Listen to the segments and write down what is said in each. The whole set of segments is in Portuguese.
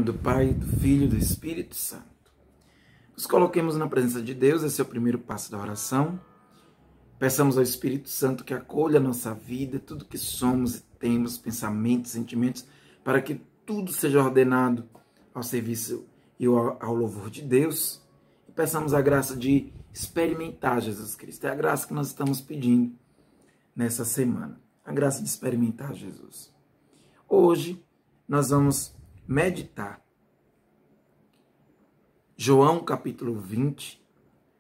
Do Pai, do Filho e do Espírito Santo. Nos coloquemos na presença de Deus, esse é o primeiro passo da oração. Peçamos ao Espírito Santo que acolha a nossa vida, tudo que somos e temos, pensamentos, sentimentos, para que tudo seja ordenado ao serviço e ao louvor de Deus. E peçamos a graça de experimentar Jesus Cristo. É a graça que nós estamos pedindo nessa semana. A graça de experimentar Jesus. Hoje nós vamos meditar João capítulo 20,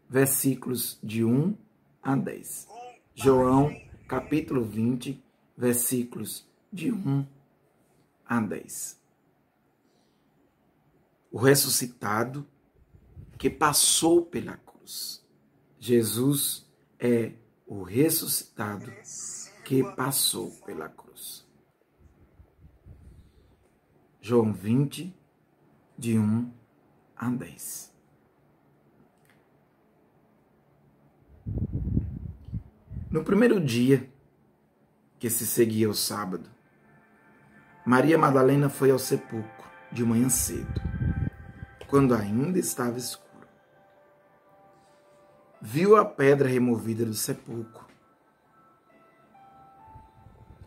versículos de 1 a 10. João capítulo 20, versículos de 1 a 10. O ressuscitado que passou pela cruz. Jesus é o ressuscitado que passou pela cruz. João 20, de 1 a 10. No primeiro dia que se seguia o sábado, Maria Madalena foi ao sepulcro de manhã cedo, quando ainda estava escuro. Viu a pedra removida do sepulcro.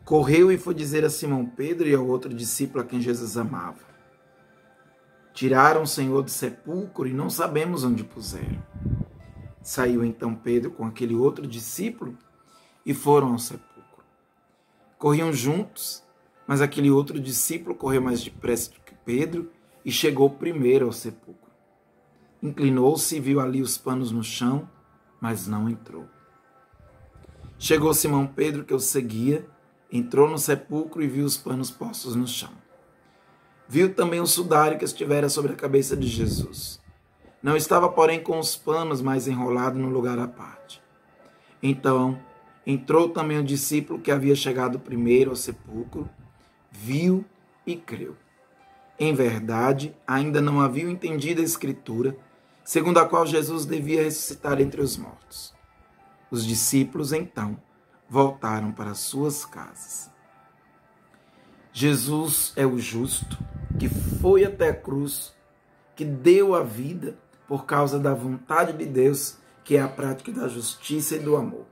Correu e foi dizer a Simão Pedro e ao outro discípulo a quem Jesus amava: tiraram o Senhor do sepulcro e não sabemos onde puseram. Saiu então Pedro com aquele outro discípulo e foram ao sepulcro. Corriam juntos, mas aquele outro discípulo correu mais depressa do que Pedro e chegou primeiro ao sepulcro. Inclinou-se e viu ali os panos no chão, mas não entrou. Chegou Simão Pedro, que o seguia, entrou no sepulcro e viu os panos postos no chão. Viu também o sudário que estivera sobre a cabeça de Jesus. Não estava, porém, com os panos, mas enrolado no lugar à parte. Então, entrou também o discípulo que havia chegado primeiro ao sepulcro, viu e creu. Em verdade, ainda não havia entendido a Escritura, segundo a qual Jesus devia ressuscitar entre os mortos. Os discípulos, então, voltaram para suas casas. Jesus é o justo, que foi até a cruz, que deu a vida por causa da vontade de Deus, que é a prática da justiça e do amor.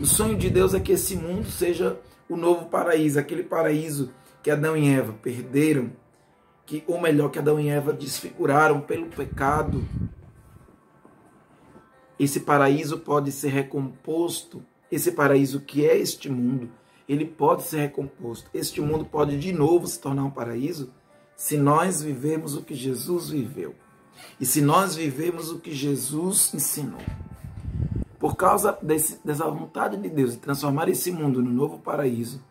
O sonho de Deus é que esse mundo seja o novo paraíso, aquele paraíso que Adão e Eva perderam, ou melhor, que Adão e Eva desfiguraram pelo pecado. Esse paraíso pode ser recomposto. Esse paraíso que é este mundo, ele pode ser recomposto. Este mundo pode de novo se tornar um paraíso se nós vivemos o que Jesus viveu. E se nós vivemos o que Jesus ensinou. Por causa dessa vontade de Deus de transformar esse mundo no novo paraíso,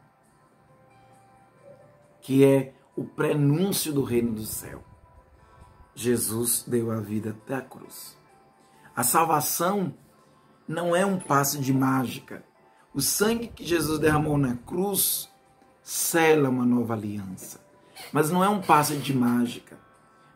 que é o prenúncio do reino do céu, Jesus deu a vida até a cruz. A salvação não é um passe de mágica. O sangue que Jesus derramou na cruz sela uma nova aliança. Mas não é um passe de mágica.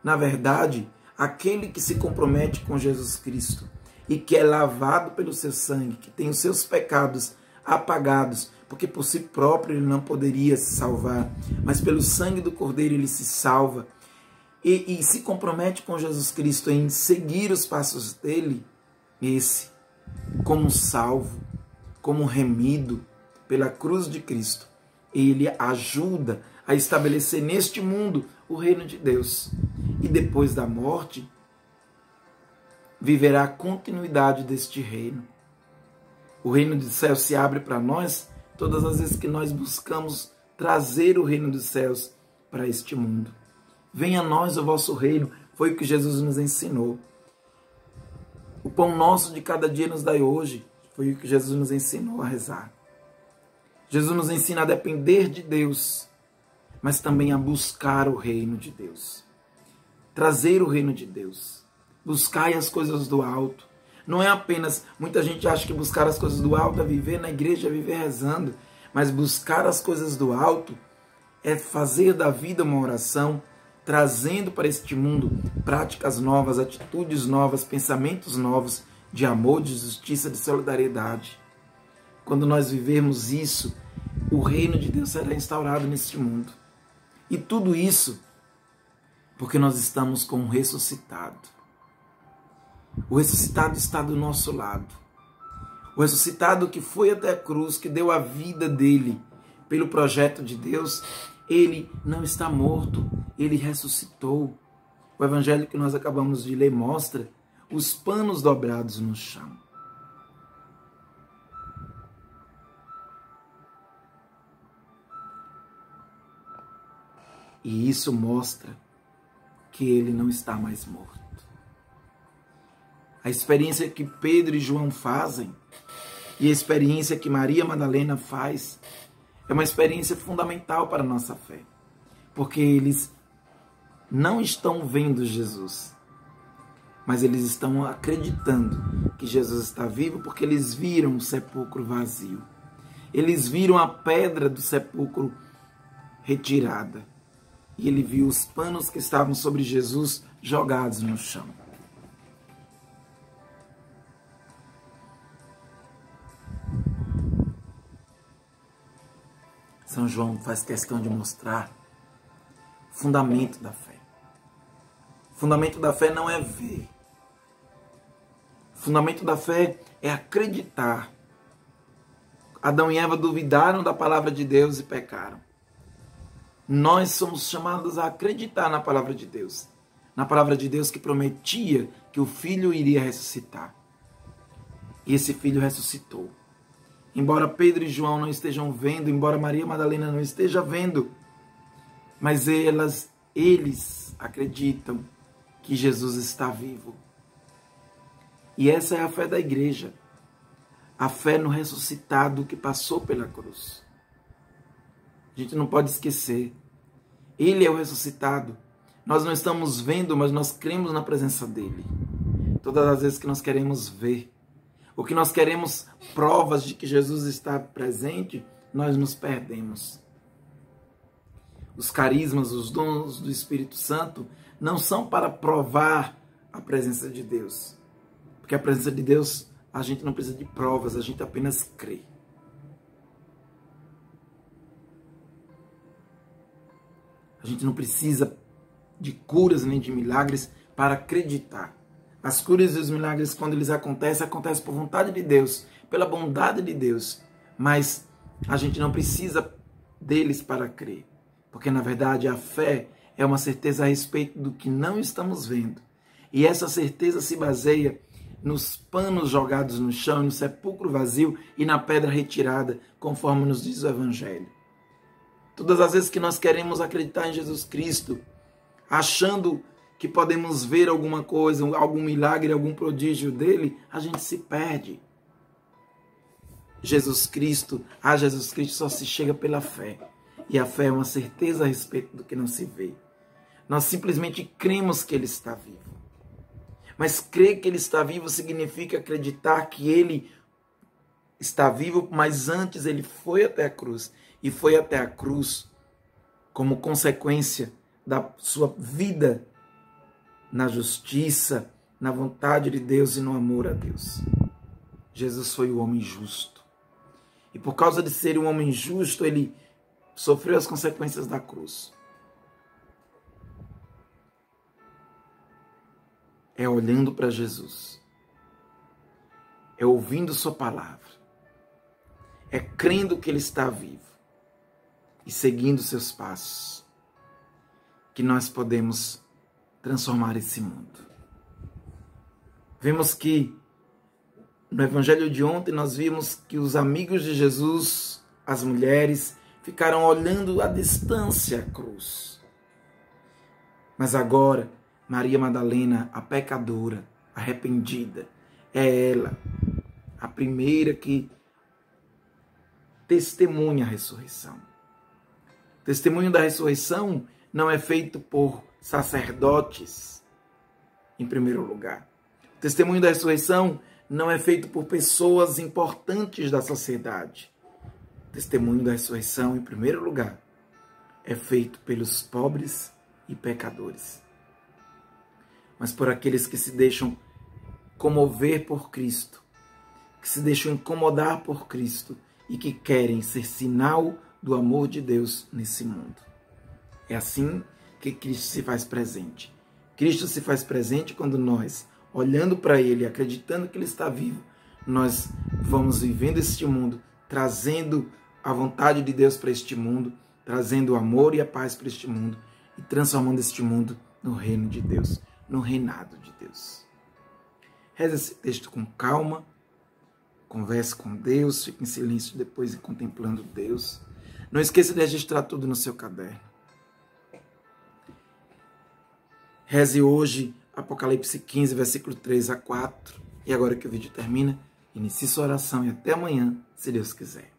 Na verdade, aquele que se compromete com Jesus Cristo e que é lavado pelo seu sangue, que tem os seus pecados apagados, porque por si próprio ele não poderia se salvar, mas pelo sangue do Cordeiro ele se salva, e se compromete com Jesus Cristo em seguir os passos dele, esse, como salvo, como remido pela cruz de Cristo, ele ajuda a estabelecer neste mundo o reino de Deus. E depois da morte, viverá a continuidade deste reino. O reino dos céus se abre para nós todas as vezes que nós buscamos trazer o reino dos céus para este mundo. Venha a nós o vosso reino, foi o que Jesus nos ensinou. O pão nosso de cada dia nos dai hoje, foi o que Jesus nos ensinou a rezar. Jesus nos ensina a depender de Deus, mas também a buscar o reino de Deus. Trazer o reino de Deus. Buscai as coisas do alto. Não é apenas, muita gente acha que buscar as coisas do alto é viver na igreja, é viver rezando, mas buscar as coisas do alto é fazer da vida uma oração, trazendo para este mundo práticas novas, atitudes novas, pensamentos novos de amor, de justiça, de solidariedade. Quando nós vivermos isso, o reino de Deus será instaurado neste mundo. E tudo isso Porque nós estamos com o ressuscitado. O ressuscitado está do nosso lado. O ressuscitado que foi até a cruz, que deu a vida dele pelo projeto de Deus, ele não está morto, ele ressuscitou. O evangelho que nós acabamos de ler mostra os panos dobrados no chão. E isso mostra que ele não está mais morto. A experiência que Pedro e João fazem e a experiência que Maria Madalena faz é uma experiência fundamental para a nossa fé. Porque eles não estão vendo Jesus, mas eles estão acreditando que Jesus está vivo porque eles viram o sepulcro vazio. Eles viram a pedra do sepulcro retirada. E ele viu os panos que estavam sobre Jesus jogados no chão. São João faz questão de mostrar o fundamento da fé. O fundamento da fé não é ver. O fundamento da fé é acreditar. Adão e Eva duvidaram da palavra de Deus e pecaram. Nós somos chamados a acreditar na palavra de Deus. Na palavra de Deus que prometia que o Filho iria ressuscitar. E esse Filho ressuscitou. Embora Pedro e João não estejam vendo, embora Maria Madalena não esteja vendo, mas eles acreditam que Jesus está vivo. E essa é a fé da igreja. A fé no ressuscitado que passou pela cruz. A gente não pode esquecer. Ele é o ressuscitado. Nós não estamos vendo, mas nós cremos na presença dele. Todas as vezes que nós queremos ver, ou que nós queremos provas de que Jesus está presente, nós nos perdemos. Os carismas, os dons do Espírito Santo não são para provar a presença de Deus. Porque a presença de Deus, a gente não precisa de provas, a gente apenas crê. A gente não precisa de curas nem de milagres para acreditar. As curas e os milagres, quando eles acontecem por vontade de Deus, pela bondade de Deus. Mas a gente não precisa deles para crer. Porque, na verdade, a fé é uma certeza a respeito do que não estamos vendo. E essa certeza se baseia nos panos jogados no chão, no sepulcro vazio e na pedra retirada, conforme nos diz o Evangelho. Todas as vezes que nós queremos acreditar em Jesus Cristo, achando que podemos ver alguma coisa, algum milagre, algum prodígio dele, a gente se perde. A Jesus Cristo só se chega pela fé. E a fé é uma certeza a respeito do que não se vê. Nós simplesmente cremos que ele está vivo. Mas crer que ele está vivo significa acreditar que ele está vivo, mas antes ele foi até a cruz. E foi até a cruz como consequência da sua vida na justiça, na vontade de Deus e no amor a Deus. Jesus foi o homem justo. E por causa de ser um homem justo, ele sofreu as consequências da cruz. É olhando para Jesus. É ouvindo sua palavra. É crendo que ele está vivo. E seguindo seus passos. Que nós podemos transformar esse mundo. Vemos que no evangelho de ontem nós vimos que os amigos de Jesus, as mulheres, ficaram olhando à distância a cruz. Mas agora, Maria Madalena, a pecadora, arrependida, é ela, a primeira que testemunha a ressurreição. O testemunho da ressurreição não é feito por sacerdotes, em primeiro lugar. O testemunho da ressurreição não é feito por pessoas importantes da sociedade. O testemunho da ressurreição, em primeiro lugar, é feito pelos pobres e pecadores. Mas por aqueles que se deixam comover por Cristo, que se deixam incomodar por Cristo e que querem ser sinal do amor de Deus nesse mundo. É assim Porque Cristo se faz presente. Cristo se faz presente quando nós, olhando para Ele, acreditando que Ele está vivo, nós vamos vivendo este mundo, trazendo a vontade de Deus para este mundo, trazendo o amor e a paz para este mundo e transformando este mundo no reino de Deus, no reinado de Deus. Reze esse texto com calma, converse com Deus, fique em silêncio depois e contemplando Deus. Não esqueça de registrar tudo no seu caderno. Reze hoje Apocalipse 15, versículo 3 a 4. E agora que o vídeo termina, inicie sua oração e até amanhã, se Deus quiser.